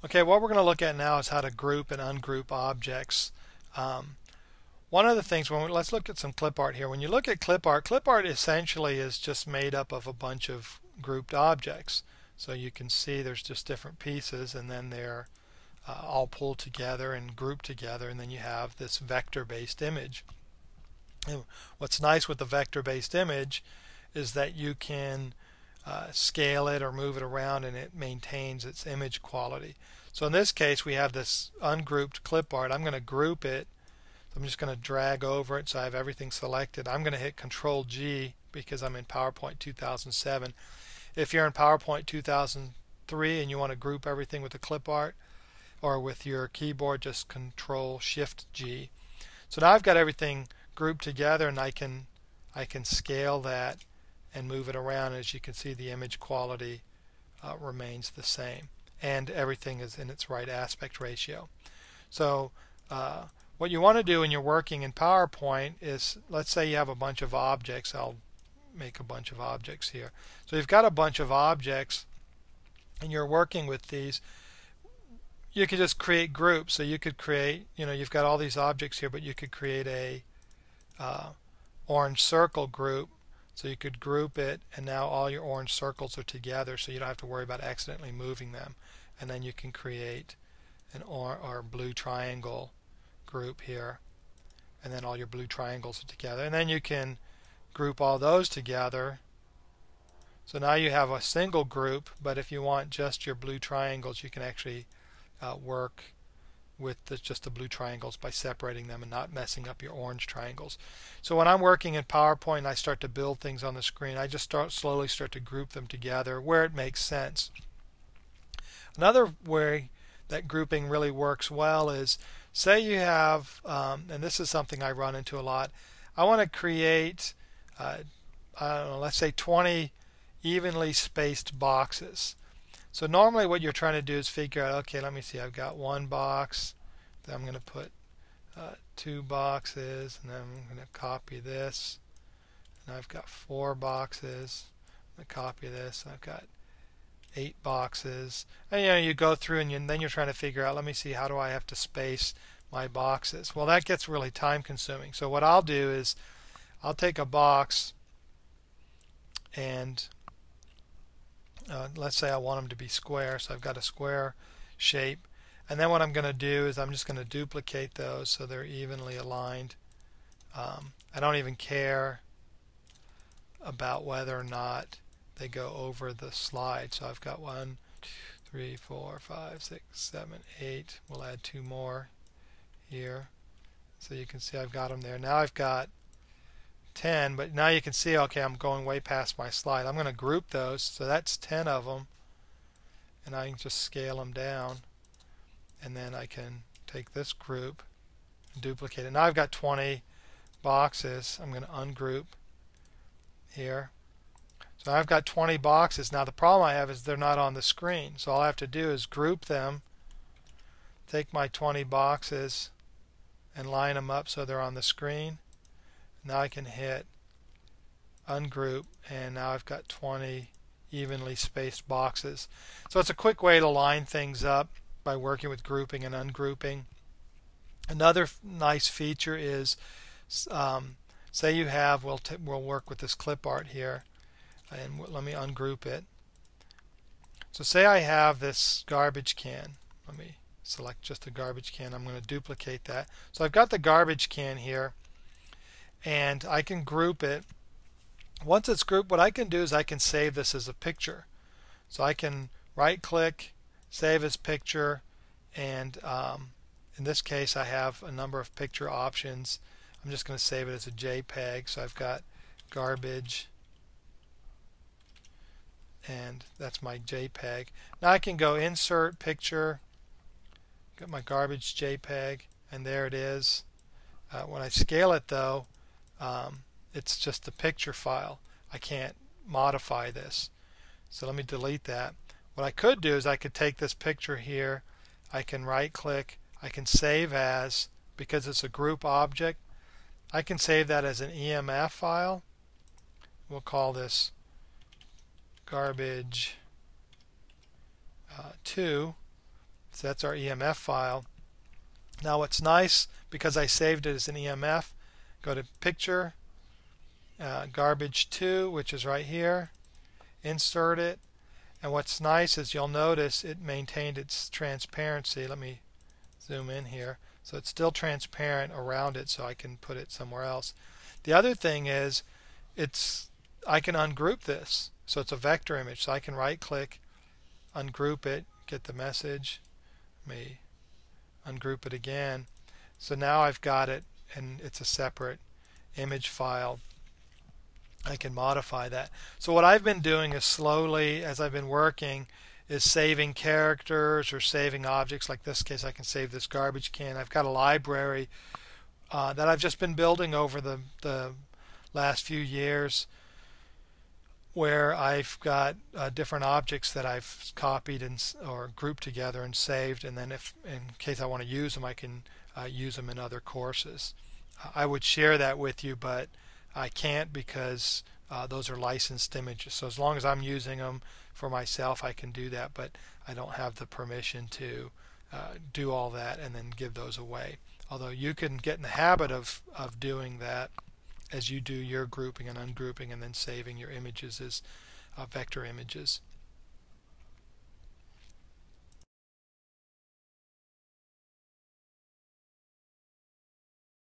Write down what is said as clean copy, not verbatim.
Okay, what we're going to look at now is how to group and ungroup objects. One of the things, let's look at some clip art here. When you look at clip art essentially is just made up of a bunch of grouped objects. So you can see there's just different pieces, and then they're all pulled together and grouped together, and then you have this vector-based image. And what's nice with the vector-based image is that you can scale it or move it around, and it maintains its image quality. So in this case, we have this ungrouped clip art. I'm going to group it. So I'm just going to drag over it so I have everything selected. I'm going to hit Control G because I'm in PowerPoint 2007. If you're in PowerPoint 2003 and you want to group everything with the clip art or with your keyboard, just Control Shift G. So now I've got everything grouped together, and I can scale that and move it around. As you can see, the image quality remains the same, and everything is in its right aspect ratio. So what you want to do when you're working in PowerPoint is, let's say you have a bunch of objects. I'll make a bunch of objects here. So you've got a bunch of objects and you're working with these. You could just create groups. So you could create, you've got all these objects here, but you could create a orange circle group. So you could group it, and now all your orange circles are together, so you don't have to worry about accidentally moving them. And then you can create an or blue triangle group here, and then all your blue triangles are together. And then you can group all those together. So now you have a single group, but if you want just your blue triangles, you can actually work with just the blue triangles by separating them and not messing up your orange triangles. So when I'm working in PowerPoint and I start to build things on the screen, I just slowly start to group them together where it makes sense. Another way that grouping really works well is, say you have, and this is something I run into a lot, I want to create, I don't know, let's say 20 evenly spaced boxes. So normally what you're trying to do is figure out, okay, let me see, I've got one box, then I'm going to put two boxes, and then I'm going to copy this, and I've got 4 boxes, I'm going to copy this, and I've got 8 boxes, and you go through and then you're trying to figure out, let me see, how do I have to space my boxes? Well, that gets really time consuming. So what I'll do is I'll take a box and let's say I want them to be square, so I've got a square shape, and then what I'm going to do is I'm just going to duplicate those so they're evenly aligned. I don't even care about whether or not they go over the slide. So I've got 1, 2, 3, 4, 5, 6, 7, 8. We'll add 2 more here. So you can see I've got them there. Now I've got 10, but now you can see, okay, I'm going way past my slide. I'm going to group those, so that's 10 of them, and I can just scale them down, and then I can take this group and duplicate it. Now I've got 20 boxes. I'm going to ungroup here. So I've got 20 boxes. Now the problem I have is they're not on the screen, so all I have to do is group them, take my 20 boxes and line them up so they're on the screen. Now I can hit ungroup, and now I've got 20 evenly spaced boxes. So it's a quick way to line things up by working with grouping and ungrouping. Another nice feature is, say you have, we'll work with this clip art here, and let me ungroup it. So say I have this garbage can. Let me select just a garbage can. I'm going to duplicate that. So I've got the garbage can here, and I can group it. Once it's grouped, what I can do is I can save this as a picture. So I can right click, save as picture, and in this case I have a number of picture options. I'm just going to save it as a JPEG. So I've got garbage, and that's my JPEG. Now I can go insert picture, got my garbage JPEG, and there it is. When I scale it though, it's just a picture file. I can't modify this. So let me delete that. What I could do is I could take this picture here, I can right click, I can save as, because it's a group object, I can save that as an EMF file. We'll call this garbage 2. So that's our EMF file. Now what's nice, because I saved it as an EMF, go to Picture, Garbage 2, which is right here, insert it, and what's nice is you'll notice it maintained its transparency. Let me zoom in here. So it's still transparent around it, so I can put it somewhere else. The other thing is I can ungroup this. So it's a vector image, so I can right click, ungroup it, get the message. Let me ungroup it again. So now I've got it and it's a separate image file. I can modify that. So what I've been doing is slowly, as I've been working, is saving characters or saving objects. Like this case, I can save this garbage can. I've got a library that I've just been building over the last few years, where I've got different objects that I've copied or grouped together and saved, and then if in case I want to use them, I can use them in other courses. I would share that with you, but I can't because those are licensed images. So as long as I'm using them for myself, I can do that, but I don't have the permission to do all that and then give those away. Although you can get in the habit of doing that as you do your grouping and ungrouping and then saving your images as vector images.